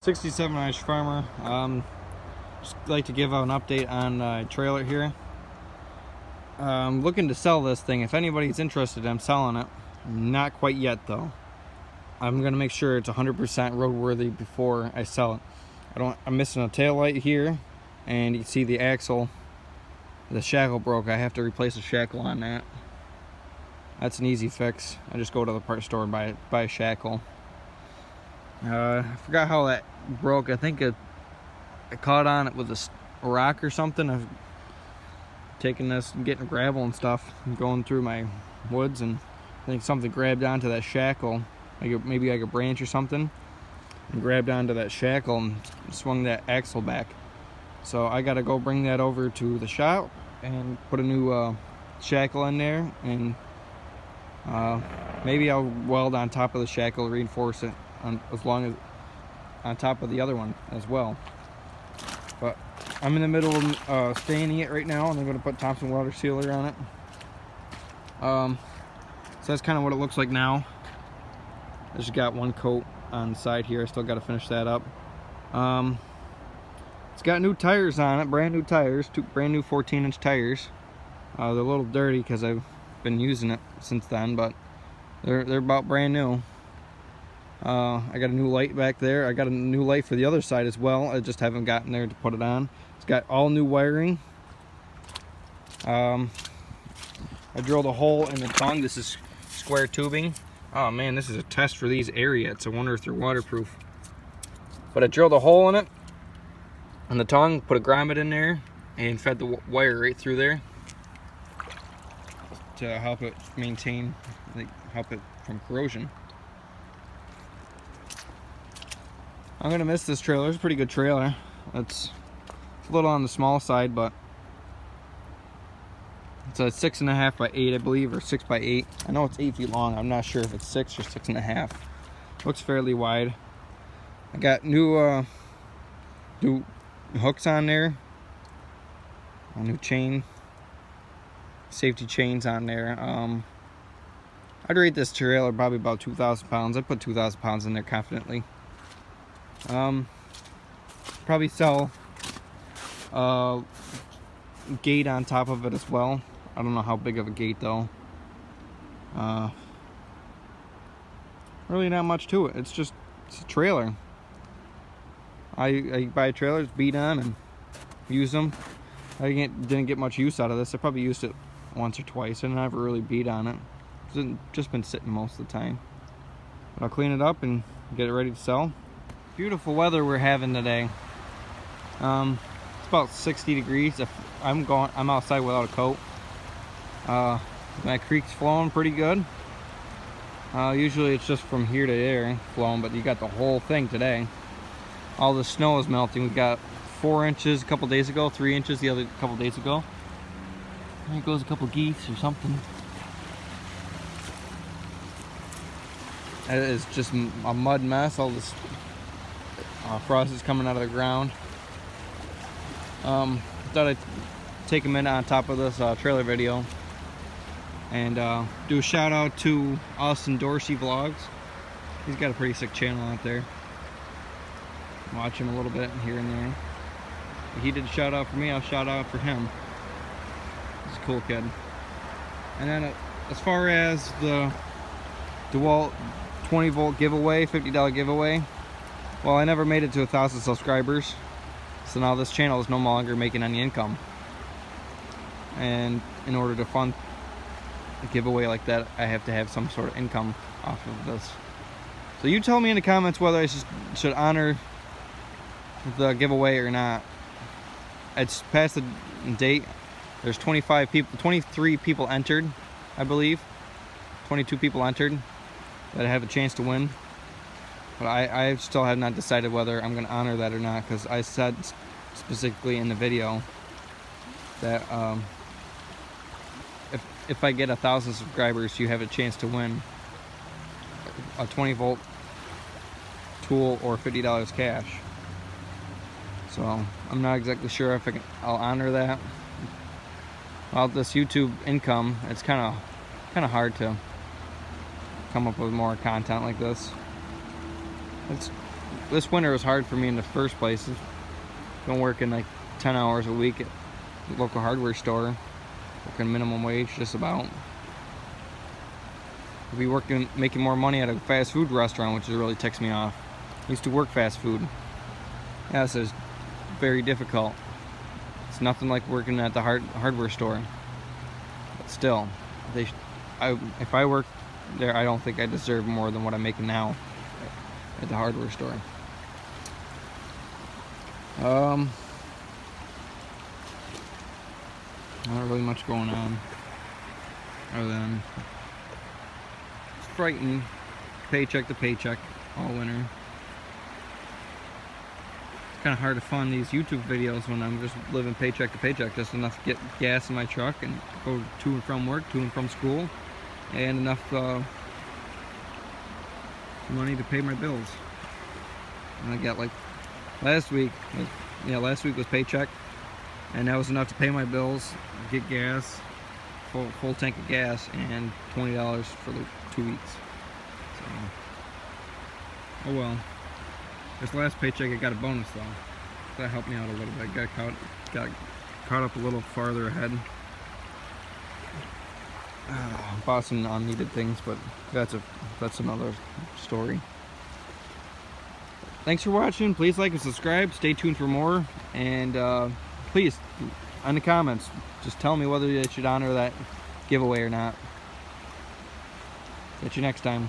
67 Irish Farmer. Just like to give out an update on a trailer here. I'm looking to sell this thing. If anybody's interested, I'm selling it. Not quite yet though. I'm gonna make sure it's 100% roadworthy before I sell it. I'm missing a tail light here, and you can see the axle, the shackle broke. I have to replace the shackle on that. That's an easy fix. I just go to the parts store and buy a shackle. I forgot how that broke. I think I caught on it with a rock or something. I've taken this and getting gravel and stuff and going through my woods, and I think something grabbed onto that shackle, maybe like a branch or something, and grabbed onto that shackle and swung that axle back. So I gotta go bring that over to the shop and put a new shackle in there, and maybe I'll weld on top of the shackle, reinforce it as long as on top of the other one as well. But I'm in the middle of staining it right now, and I'm going to put Thompson water sealer on it. So that's kind of what it looks like now. I just got one coat on the side here. I still got to finish that up. It's got new tires on it, brand new tires, brand new 14-inch tires. They're a little dirty because I've been using it since then, but they're about brand new. I got a new light back there. I got a new light for the other side as well. I just haven't gotten there to put it on. It's got all new wiring. I drilled a hole in the tongue. This is square tubing. Oh man, this is a test for these Ariats. I wonder if they're waterproof. But I drilled a hole in it, on the tongue, put a grommet in there, and fed the wire right through there to help it maintain, help it from corrosion. I'm gonna miss this trailer. It's a pretty good trailer. It's a little on the small side, but it's a 6.5 by 8, I believe, or 6 by 8. I know it's 8 feet long. I'm not sure if it's 6 or 6.5. Looks fairly wide. I got new hooks on there, a new chain, safety chains on there. I'd rate this trailer probably about 2,000 pounds. I'd put 2,000 pounds in there confidently. Probably sell a gate on top of it as well. I don't know how big of a gate though. Really not much to it. It's a trailer. I buy trailers, beat on, and use them. I didn't get much use out of this. I probably used it once or twice. I never really beat on it. It's just been sitting most of the time. But I'll clean it up and get it ready to sell. Beautiful weather we're having today. It's about 60 degrees. I'm outside without a coat. My creek's flowing pretty good. Usually it's just from here to there flowing, but you got the whole thing today. All the snow is melting. We got 4 inches a couple days ago, 3 inches the other couple days ago. There goes a couple geese or something. It is just a mud mess. All this frost is coming out of the ground. Thought I'd take a minute on top of this trailer video and do a shout out to Austin Dorsey Vlogs. He's got a pretty sick channel out there. Watch him a little bit here and there. He did a shout out for me, I'll shout out for him. He's a cool kid. And then as far as the DeWalt 20 volt giveaway, $50 giveaway, well, I never made it to 1,000 subscribers, so now this channel is no longer making any income. And in order to fund a giveaway like that, I have to have some sort of income off of this. So you tell me in the comments whether I should honor the giveaway or not. It's past the date. There's 23 people entered, I believe. 22 people entered that have a chance to win. But I still have not decided whether I'm going to honor that or not, because I said specifically in the video that if I get 1,000 subscribers, you have a chance to win a 20 volt tool or $50 cash. So I'm not exactly sure if I'll honor that. Well, this YouTube income, it's kind of hard to come up with more content like this. this winter was hard for me in the first place. Been working like 10 hours a week at the local hardware store, working minimum wage just about. I'll be working, making more money at a fast food restaurant, which really ticks me off. I used to work fast food. Yeah, so it's very difficult. It's nothing like working at the hardware store. But still, if I work there, I don't think I deserve more than what I'm making now at the hardware store. Not really much going on other than it's frightening, paycheck to paycheck all winter. It's kind of hard to fund these YouTube videos when I'm just living paycheck to paycheck, just enough to get gas in my truck and go to and from work, to and from school, and enough money to pay my bills. And I got like last week was paycheck, and that was enough to pay my bills, get gas, full tank of gas, and $20 for the 2 weeks. So, oh well. This last paycheck I got a bonus though. That helped me out a little bit. Got caught up a little farther ahead. Bought some unneeded things, but that's another story. Thanks for watching. Please like and subscribe. Stay tuned for more. And please, in the comments, just tell me whether they should honor that giveaway or not. Catch you next time.